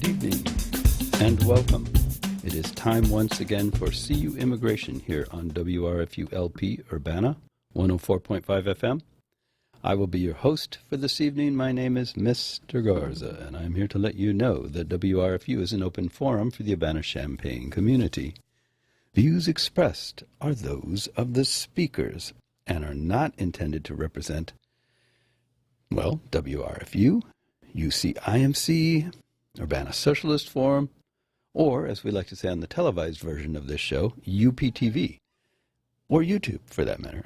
Good evening and welcome. It is time once again for CU Immigration here on WRFU LP Urbana 104.5 FM. I will be your host for this evening. My name is Mr. Garza, and I'm here to let you know that WRFU is an open forum for the Urbana-Champaign community. Views expressed are those of the speakers and are not intended to represent, well, WRFU, UCIMC, Urbana Socialist Forum, or, as we like to say on the televised version of this show, UPTV, or YouTube, for that matter.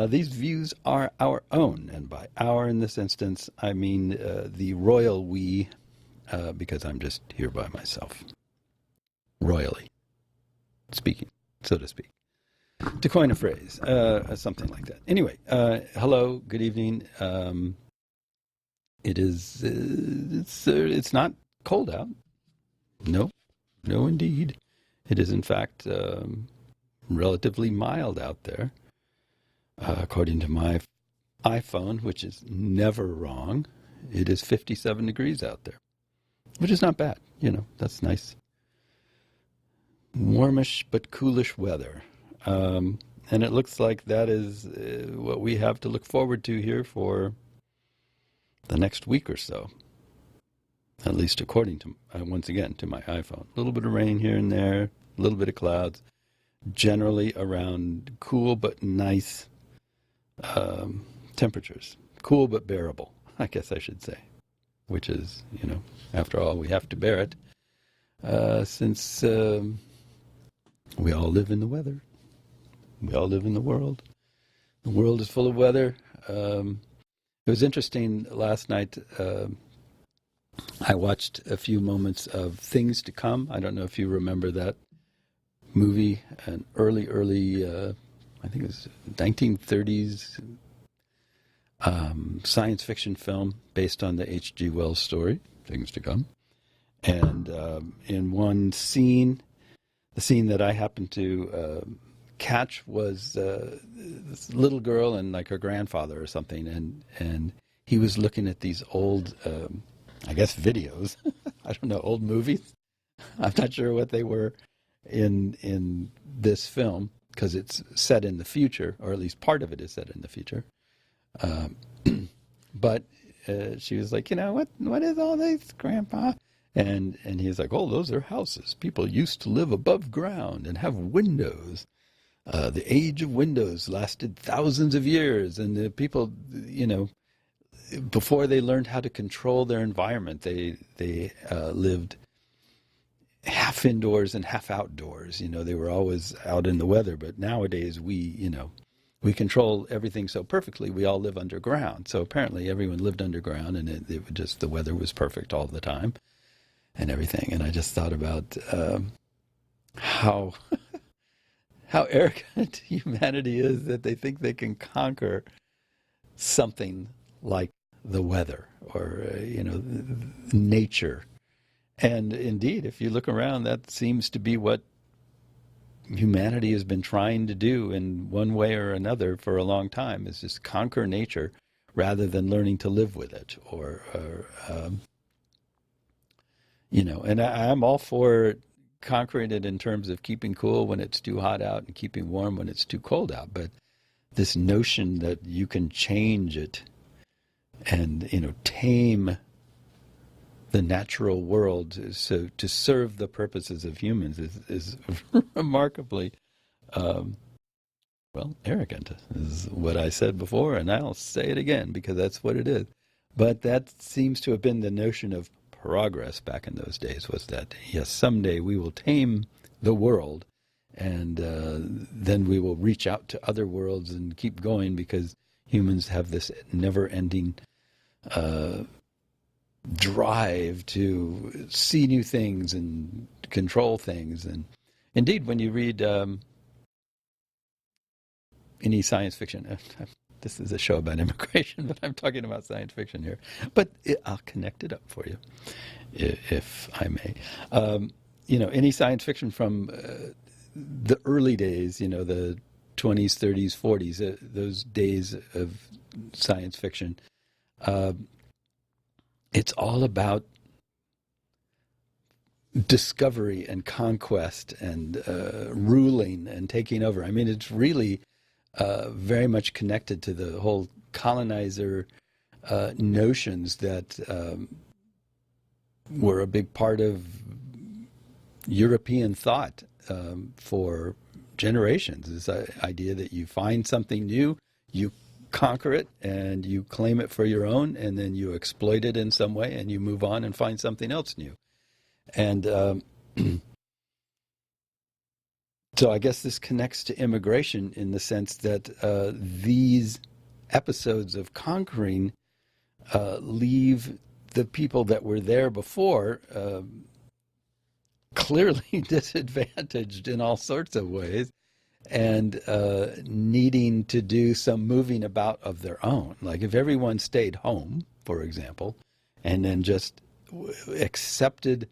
These views are our own, and by our in this instance, I mean the royal we, because I'm just here by myself, royally speaking, so to speak. To coin a phrase, something like that. Anyway, hello, good evening. It's not cold out. No, indeed. It is, in fact, relatively mild out there. According to my iPhone, which is never wrong, it is 57 degrees out there, which is not bad. That's nice. Warmish but coolish weather. And it looks like that is what we have to look forward to here for the next week or so. At least according to, once again, to my iPhone. A little bit of rain here and there, a little bit of clouds, generally around cool but nice temperatures. Cool but bearable, I guess I should say. Which is, after all, we have to bear it since we all live in the weather. We all live in the world. The world is full of weather. It was interesting last night. I watched a few moments of Things to Come. I don't know if you remember that movie, an early, I think it was 1930s science fiction film based on the H.G. Wells story, Things to Come. And in one scene, the scene that I happened to catch was this little girl and like her grandfather or something, and he was looking at these old I guess videos. I don't know, old movies. I'm not sure what they were in this film because it's set in the future, or at least part of it is set in the future. But she was like, what is all this, Grandpa? And he was like, oh, those are houses. People used to live above ground and have windows. The age of windows lasted thousands of years, and the people, before they learned how to control their environment, they lived half indoors and half outdoors. They were always out in the weather. But nowadays we control everything so perfectly. We all live underground. So apparently everyone lived underground, and the weather was perfect all the time and everything. And I just thought about how arrogant humanity is that they think they can conquer something like the weather or nature. And indeed, if you look around, that seems to be what humanity has been trying to do in one way or another for a long time, is just conquer nature rather than learning to live with it, and I'm all for conquering it in terms of keeping cool when it's too hot out and keeping warm when it's too cold out. But this notion that you can change it and tame the natural world so to serve the purposes of humans is remarkably arrogant, is what I said before, and I'll say it again because that's what it is. But that seems to have been the notion of progress back in those days, was that yes, someday we will tame the world, and then we will reach out to other worlds and keep going, because humans have this never-ending drive to see new things and control things. And indeed, when you read any science fiction, this is a show about immigration, but I'm talking about science fiction here. But I'll connect it up for you, if I may. Any science fiction from the early days, the 20s, 30s, 40s, those days of science fiction, it's all about discovery and conquest and ruling and taking over. I mean, it's really very much connected to the whole colonizer notions that were a big part of European thought for generations. This idea that you find something new, you conquer it, and you claim it for your own, and then you exploit it in some way, and you move on and find something else new. And so I guess this connects to immigration in the sense that these episodes of conquering leave the people that were there before clearly disadvantaged in all sorts of ways, and needing to do some moving about of their own. Like if everyone stayed home, for example, and then just accepted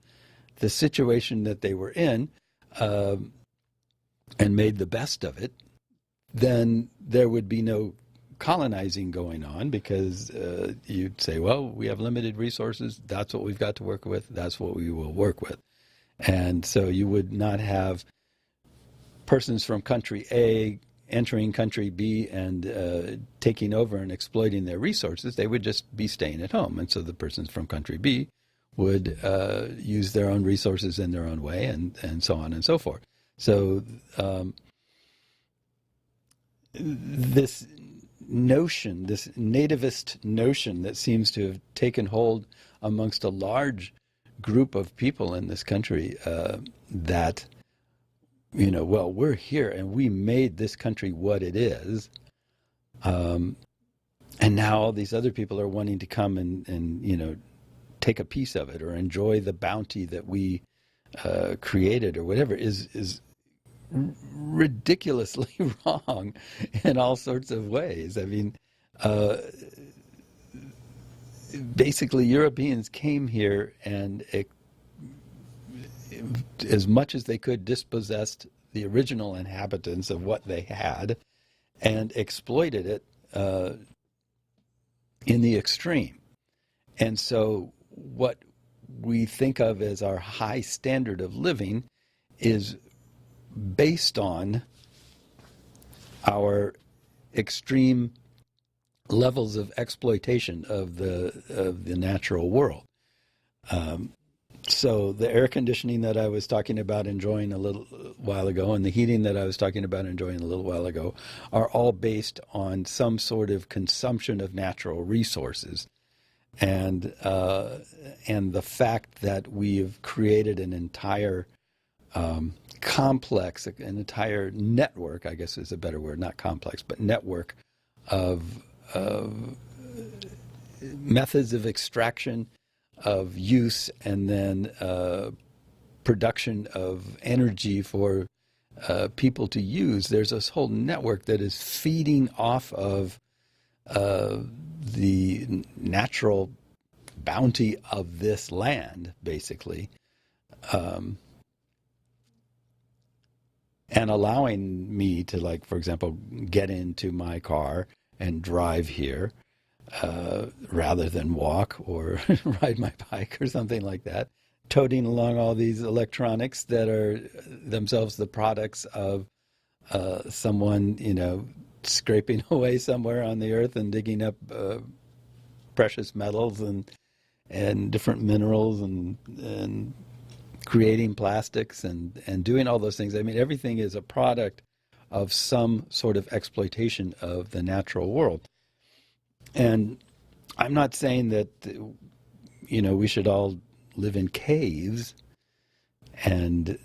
the situation that they were in and made the best of it, then there would be no colonizing going on, because you'd say, well, we have limited resources. That's what we've got to work with. That's what we will work with. And so you would not have persons from country A entering country B and taking over and exploiting their resources. They would just be staying at home. And so the persons from country B would use their own resources in their own way, and so on and so forth. So this notion, this nativist notion that seems to have taken hold amongst a large group of people in this country, that, you know, well, we're here and we made this country what it is, and now all these other people are wanting to come and you know, take a piece of it or enjoy the bounty that we created or whatever, is ridiculously wrong in all sorts of ways. I mean, basically Europeans came here and as much as they could dispossessed the original inhabitants of what they had and exploited it in the extreme. And so what we think of as our high standard of living is based on our extreme levels of exploitation of the natural world. So the air conditioning that I was talking about enjoying a little while ago, and the heating that I was talking about enjoying a little while ago, are all based on some sort of consumption of natural resources. And the fact that we've created an entire complex, an entire network, I guess is a better word, not complex, but network of methods of extraction, of use, and then production of energy for people to use. There's this whole network that is feeding off of the natural bounty of this land, basically, and allowing me to, like, for example, get into my car and drive here rather than walk or ride my bike or something like that, toting along all these electronics that are themselves the products of someone, you know, scraping away somewhere on the earth and digging up precious metals and different minerals and creating plastics and doing all those things. I mean, everything is a product of some sort of exploitation of the natural world. And I'm not saying that, you know, we should all live in caves and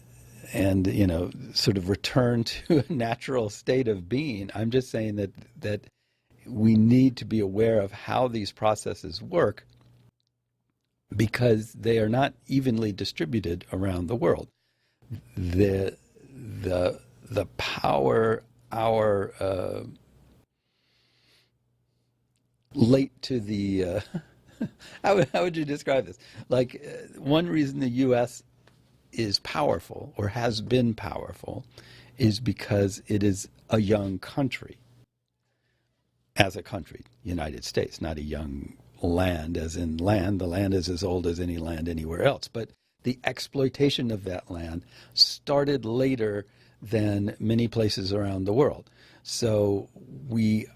you know, sort of return to a natural state of being. I'm just saying that we need to be aware of how these processes work, because they are not evenly distributed around the world. The power, our late to the how would you describe this? Like, one reason the U.S. is powerful, or has been powerful, is because it is a young country. As a country, United States, not a young land as in land. The land is as old as any land anywhere else. But the exploitation of that land started later than many places around the world. So we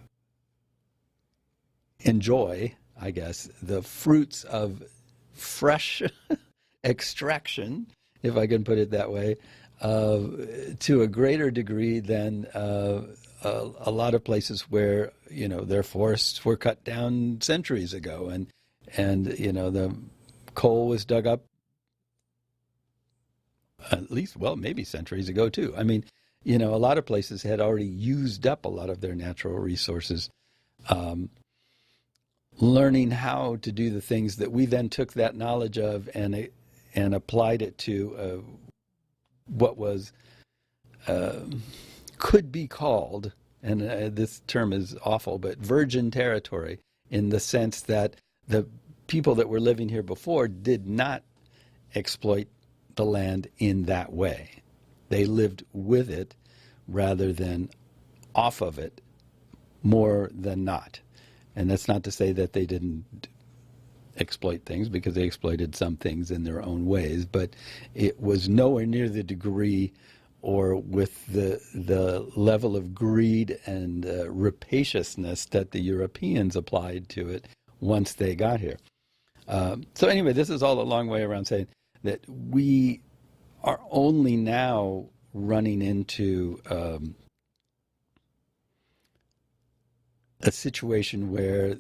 enjoy, I guess, the fruits of fresh extraction, if I can put it that way, to a greater degree than a lot of places where, their forests were cut down centuries ago, and the coal was dug up at least, well, maybe centuries ago too. I mean, a lot of places had already used up a lot of their natural resources. Learning how to do the things that we then took that knowledge of and applied it to what was could be called, and this term is awful, but virgin territory, in the sense that the people that were living here before did not exploit the land in that way. They lived with it rather than off of it more than not. And that's not to say that they didn't exploit things, because they exploited some things in their own ways, but it was nowhere near the degree or with the level of greed and rapaciousness that the Europeans applied to it once they got here. So anyway, this is all a long way around saying that we are only now running into a situation where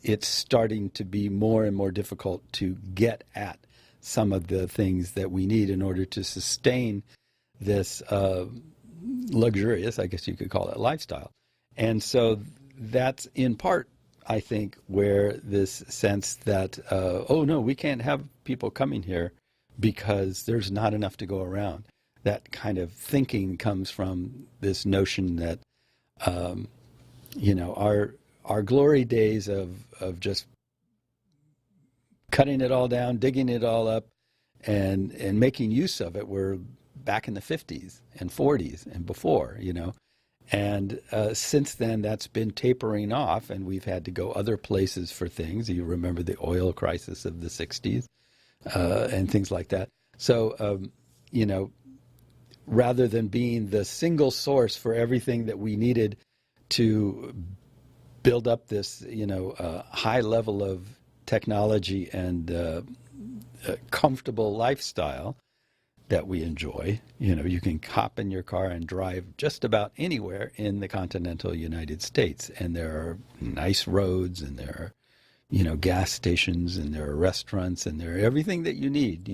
it's starting to be more and more difficult to get at some of the things that we need in order to sustain this luxurious, I guess you could call it, lifestyle. And so that's in part, I think, where this sense that, oh no, we can't have people coming here because there's not enough to go around. That kind of thinking comes from this notion that, our glory days of just cutting it all down, digging it all up, and making use of it were back in the 50s and 40s and before, And since then, that's been tapering off, and we've had to go other places for things. You remember the oil crisis of the 60s and things like that. So, rather than being the single source for everything that we needed to build up this, high level of technology and comfortable lifestyle that we enjoy. You can hop in your car and drive just about anywhere in the continental United States, and there are nice roads, and there are, gas stations, and there are restaurants, and there are everything that you need.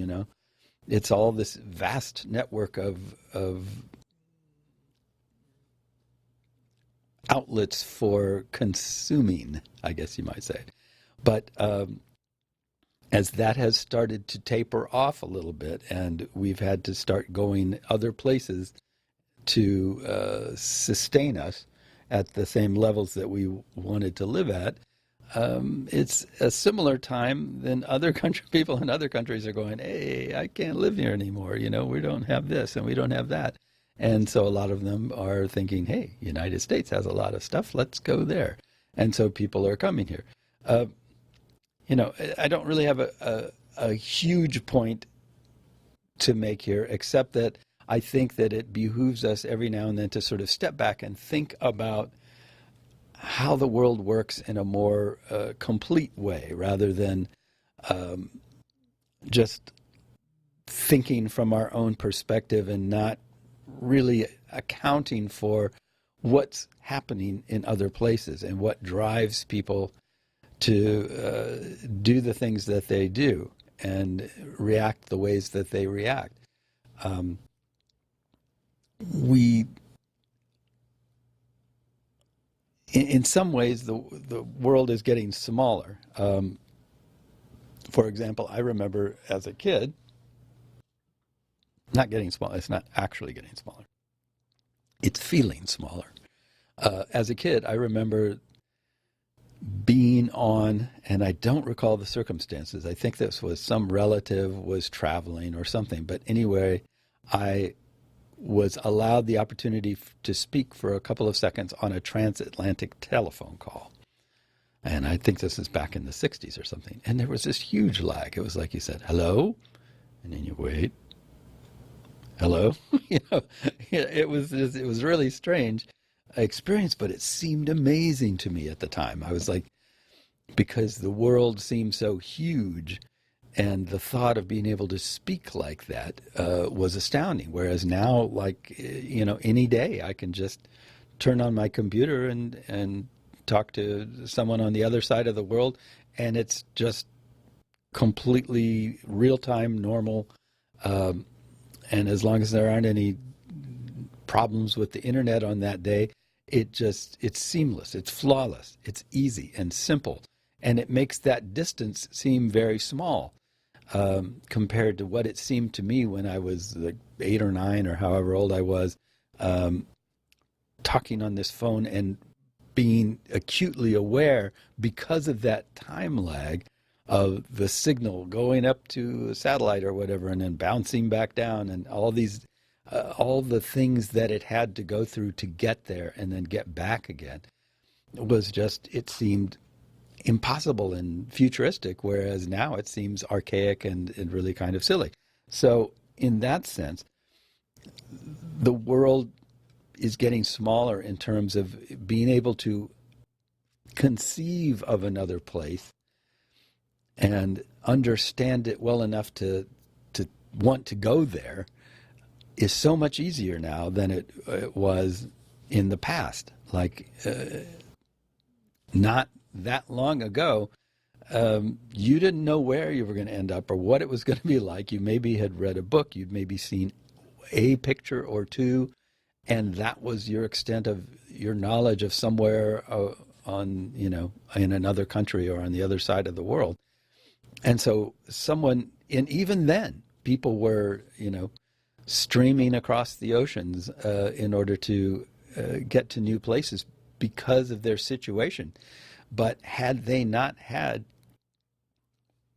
It's all this vast network of outlets for consuming, I guess you might say. But as that has started to taper off a little bit, and we've had to start going other places to sustain us at the same levels that we wanted to live at, it's a similar time than other people in other countries are going, hey, I can't live here anymore. We don't have this and we don't have that. And so a lot of them are thinking, hey, United States has a lot of stuff. Let's go there. And so people are coming here. I don't really have a huge point to make here, except that I think that it behooves us every now and then to sort of step back and think about how the world works in a more complete way, rather than just thinking from our own perspective and not really accounting for what's happening in other places and what drives people to do the things that they do and react the ways that they react. In some ways, the world is getting smaller. For example, I remember as a kid, not getting smaller, it's not actually getting smaller. It's feeling smaller. As a kid, I remember being on, and I don't recall the circumstances. I think this was some relative was traveling or something. But anyway, I was allowed the opportunity to speak for a couple of seconds on a transatlantic telephone call. And I think this is back in the 60s or something. And there was this huge lag. It was like you said, hello? And then you wait. Hello? It was really strange experience, but it seemed amazing to me at the time. I was like, because the world seemed so huge, and the thought of being able to speak like that was astounding. Whereas now, like, any day I can just turn on my computer and talk to someone on the other side of the world, and it's just completely real time, normal. And as long as there aren't any problems with the internet on that day, it's seamless, it's flawless, it's easy and simple. And it makes that distance seem very small compared to what it seemed to me when I was like 8 or 9 or however old I was, talking on this phone and being acutely aware because of that time lag of the signal going up to a satellite or whatever and then bouncing back down, and all the things that it had to go through to get there and then get back again. It seemed impossible and futuristic, whereas now it seems archaic and really kind of silly. So in that sense, the world is getting smaller in terms of being able to conceive of another place and understand it well enough to want to go there is so much easier now than it was in the past. Like, not that long ago, you didn't know where you were going to end up or what it was going to be like. You maybe had read a book, you'd maybe seen a picture or two, and that was your extent of your knowledge of somewhere in another country or on the other side of the world. And so and even then, people were, streaming across the oceans in order to get to new places because of their situation. But had they not had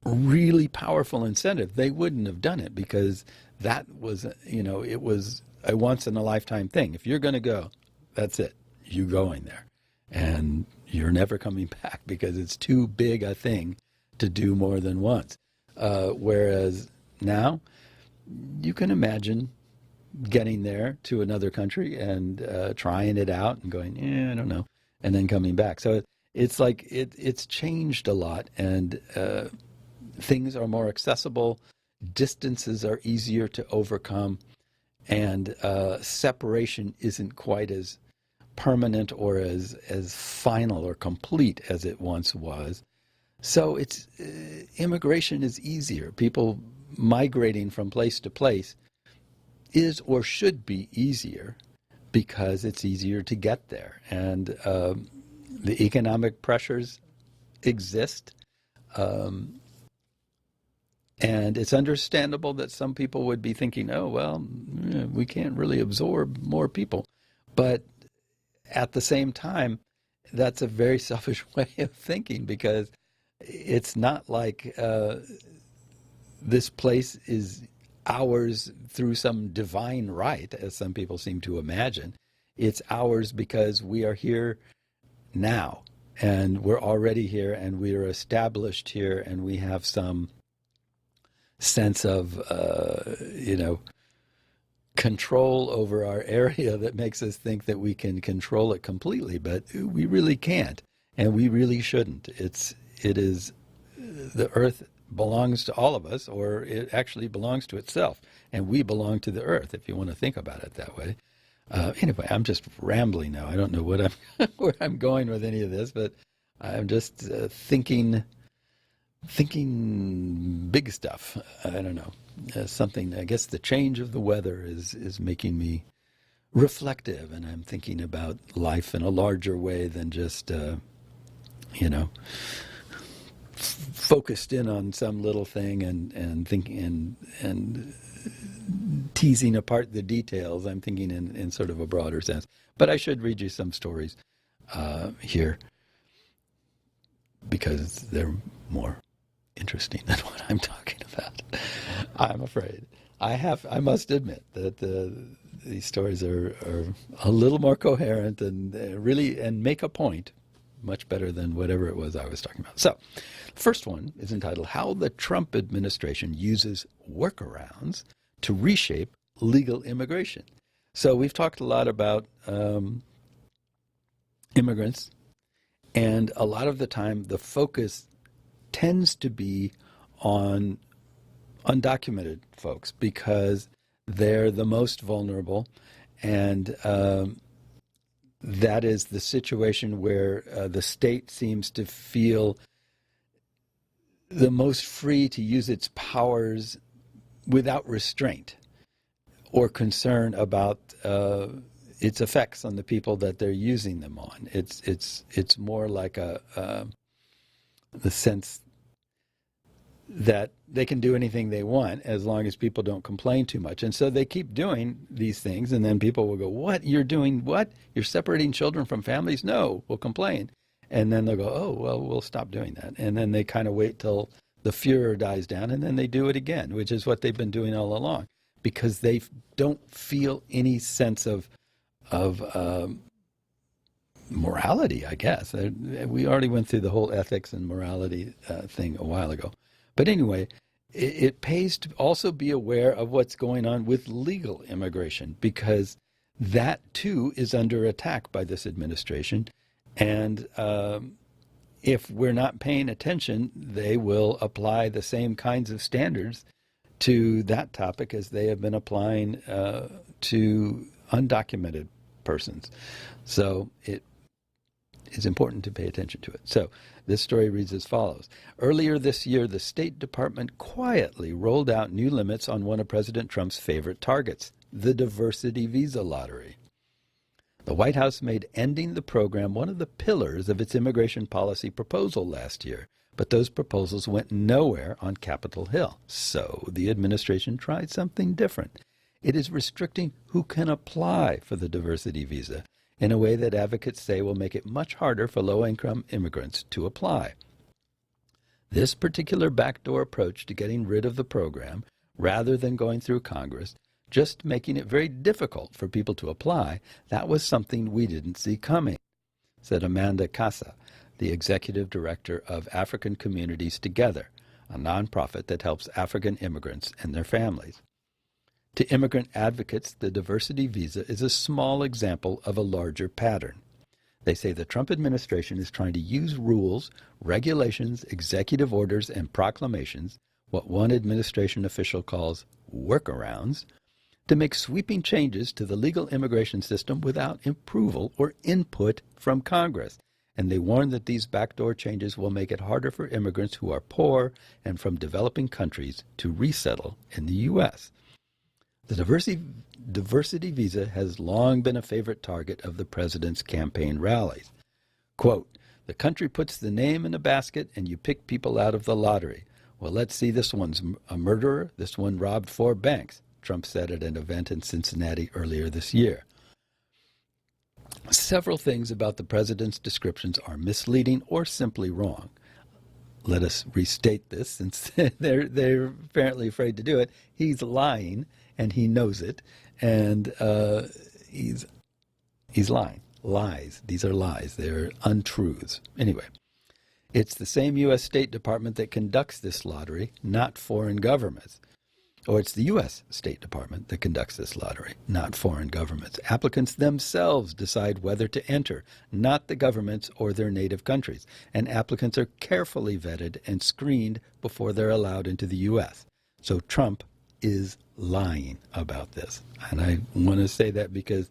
really powerful incentive, they wouldn't have done it, because that was, it was a once in a lifetime thing. If you're going to go, that's it. You're going there. And you're never coming back because it's too big a thing to do more than once. Whereas now, you can imagine getting there to another country and trying it out and going, I don't know, and then coming back. So it's like it's changed a lot, and things are more accessible, distances are easier to overcome, and separation isn't quite as permanent or as final or complete as it once was. So immigration is easier. People migrating from place to place is or should be easier because it's easier to get there. And the economic pressures exist. And it's understandable that some people would be thinking, oh, well, we can't really absorb more people. But at the same time, that's a very selfish way of thinking, because it's not like this place is ours through some divine right, as some people seem to imagine. It's ours because we are here now, and we're already here, and we are established here, and we have some sense of, control over our area that makes us think that we can control it completely, but we really can't, and we really shouldn't. The earth belongs to all of us, or it actually belongs to itself, and we belong to the earth, if you want to think about it that way. Anyway, I'm just rambling now. I don't know where I'm going with any of this, but I'm just thinking big stuff. I don't know. Something, I guess the change of the weather is making me reflective, and I'm thinking about life in a larger way than just, focused in on some little thing and thinking and teasing apart the details. I'm thinking in sort of a broader sense. But I should read you some stories here, because they're more interesting than what I'm talking about, I'm afraid. I must admit that these stories are a little more coherent and really make a point, much better than whatever it was I was talking about. So, first one is entitled How the Trump Administration Uses Workarounds to Reshape Legal Immigration. So we've talked a lot about immigrants, and a lot of the time the focus tends to be on undocumented folks because they're the most vulnerable, and that is the situation where the state seems to feel the most free to use its powers without restraint or concern about its effects on the people that they're using them on. It's more like the sense that they can do anything they want as long as people don't complain too much. And so they keep doing these things, and then people will go, what? You're doing what? You're separating children from families? No, we'll complain. And then they'll go, oh, well, we'll stop doing that. And then they kind of wait till the furor dies down, and then they do it again, which is what they've been doing all along, because they don't feel any sense of morality, I guess. We already went through the whole ethics and morality thing a while ago. But anyway, it pays to also be aware of what's going on with legal immigration, because that too is under attack by this administration. And if we're not paying attention, they will apply the same kinds of standards to that topic as they have been applying to undocumented persons. So it is important to pay attention to it. So this story reads as follows. Earlier this year, the State Department quietly rolled out new limits on one of President Trump's favorite targets, the diversity visa lottery. The White House made ending the program one of the pillars of its immigration policy proposal last year, but those proposals went nowhere on Capitol Hill. So the administration tried something different. It is restricting who can apply for the diversity visa in a way that advocates say will make it much harder for low-income immigrants to apply. This particular backdoor approach to getting rid of the program, rather than going through Congress, just making it very difficult for people to apply, that was something we didn't see coming, said Amanda Casa, the executive director of African Communities Together, a nonprofit that helps African immigrants and their families. To immigrant advocates, the diversity visa is a small example of a larger pattern. They say the Trump administration is trying to use rules, regulations, executive orders, and proclamations, what one administration official calls workarounds, to make sweeping changes to the legal immigration system without approval or input from Congress. And they warn that these backdoor changes will make it harder for immigrants who are poor and from developing countries to resettle in the U.S. The diversity visa has long been a favorite target of the president's campaign rallies. Quote, the country puts the name in a basket and you pick people out of the lottery. Well, let's see, this one's a murderer, this one robbed 4 banks, Trump said at an event in Cincinnati earlier this year. Several things about the president's descriptions are misleading or simply wrong. Let us restate this, since they're apparently afraid to do it. He's lying, and he knows it, and he's lying. Lies. These are lies. They're untruths. Anyway, it's the same U.S. State Department that conducts this lottery, not foreign governments. Or it's the U.S. State Department that conducts this lottery, not foreign governments. Applicants themselves decide whether to enter, not the governments or their native countries. And applicants are carefully vetted and screened before they're allowed into the U.S. So Trump is lying about this. And I want to say that because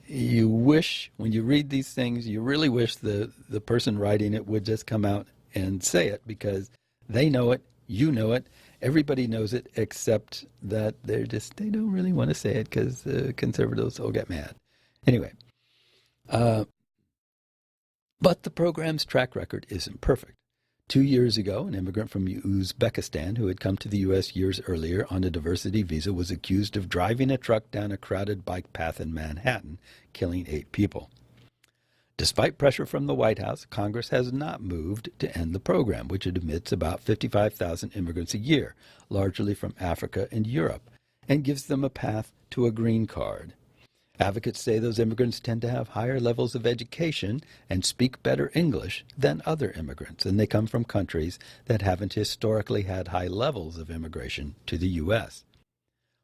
you wish, when you read these things, you really wish the person writing it would just come out and say it, because they know it, you know it, everybody knows it, except that they don't really want to say it because the conservatives will get mad. Anyway, but the program's track record isn't perfect. 2 years ago, an immigrant from Uzbekistan who had come to the U.S. years earlier on a diversity visa was accused of driving a truck down a crowded bike path in Manhattan, killing 8 people. Despite pressure from the White House, Congress has not moved to end the program, which admits about 55,000 immigrants a year, largely from Africa and Europe, and gives them a path to a green card. Advocates say those immigrants tend to have higher levels of education and speak better English than other immigrants, and they come from countries that haven't historically had high levels of immigration to the U.S.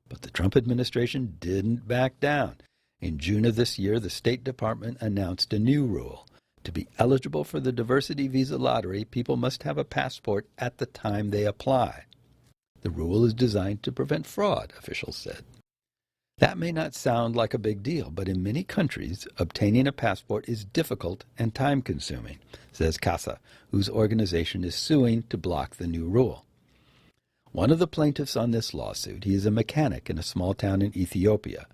But the Trump administration didn't back down. In June of this year, the State Department announced a new rule. To be eligible for the diversity visa lottery, people must have a passport at the time they apply. The rule is designed to prevent fraud, officials said. That may not sound like a big deal, but in many countries, obtaining a passport is difficult and time-consuming, says Casa, whose organization is suing to block the new rule. One of the plaintiffs on this lawsuit, he is a mechanic in a small town in Ethiopia,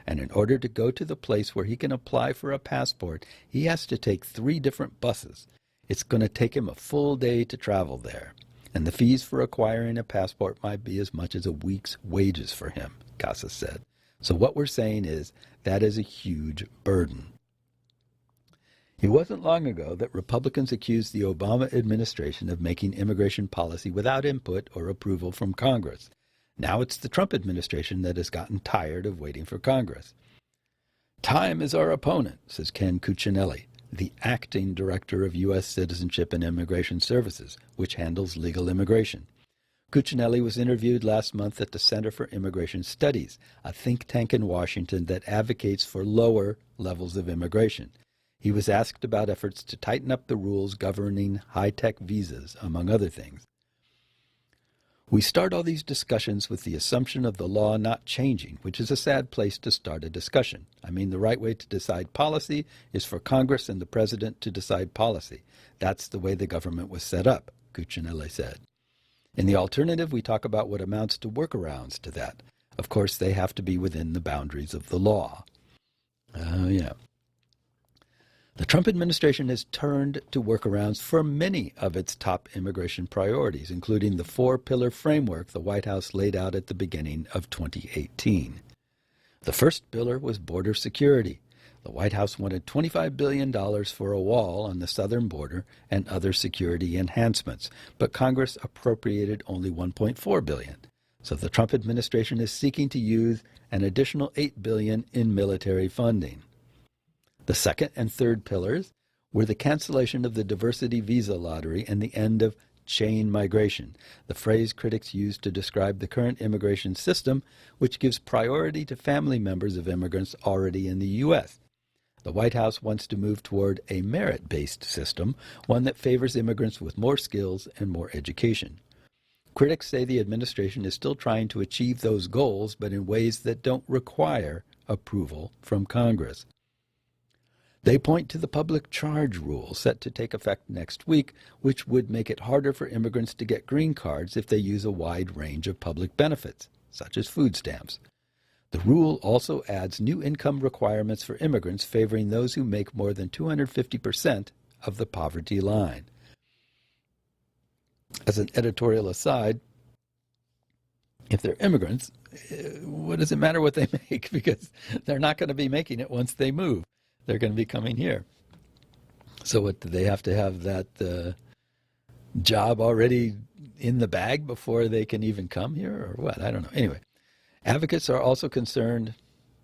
and in order to go to the place where he can apply for a passport, he has to take 3 different buses. It's going to take him a full day to travel there, and the fees for acquiring a passport might be as much as a week's wages for him, Casa said. So what we're saying is that is a huge burden. It wasn't long ago that Republicans accused the Obama administration of making immigration policy without input or approval from Congress. Now it's the Trump administration that has gotten tired of waiting for Congress. Time is our opponent, says Ken Cuccinelli, the acting director of U.S. Citizenship and Immigration Services, which handles legal immigration. Cuccinelli was interviewed last month at the Center for Immigration Studies, a think tank in Washington that advocates for lower levels of immigration. He was asked about efforts to tighten up the rules governing high-tech visas, among other things. We start all these discussions with the assumption of the law not changing, which is a sad place to start a discussion. I mean, the right way to decide policy is for Congress and the President to decide policy. That's the way the government was set up, Cuccinelli said. In the alternative, we talk about what amounts to workarounds to that. Of course, they have to be within the boundaries of the law. The Trump administration has turned to workarounds for many of its top immigration priorities, including the 4-pillar framework the White House laid out at the beginning of 2018. The first pillar was border security. The White House wanted $25 billion for a wall on the southern border and other security enhancements, but Congress appropriated only $1.4 billion. So the Trump administration is seeking to use an additional $8 billion in military funding. The second and third pillars were the cancellation of the diversity visa lottery and the end of chain migration, the phrase critics use to describe the current immigration system, which gives priority to family members of immigrants already in the U.S. The White House wants to move toward a merit-based system, one that favors immigrants with more skills and more education. Critics say the administration is still trying to achieve those goals, but in ways that don't require approval from Congress. They point to the public charge rule set to take effect next week, which would make it harder for immigrants to get green cards if they use a wide range of public benefits, such as food stamps. The rule also adds new income requirements for immigrants favoring those who make more than 250% of the poverty line. As an editorial aside, if they're immigrants, what does it matter what they make? Because they're not going to be making it once they move. They're going to be coming here. So what, do they have to have that job already in the bag before they can even come here, or what? I don't know. Anyway, advocates are also concerned.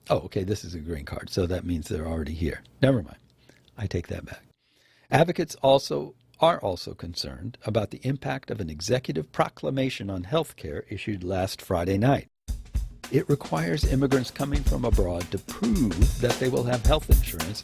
Oh, okay, this is a green card, so that means they're already here. Never mind. I take that back. Advocates are also concerned about the impact of an executive proclamation on health care issued last Friday night. It requires immigrants coming from abroad to prove that they will have health insurance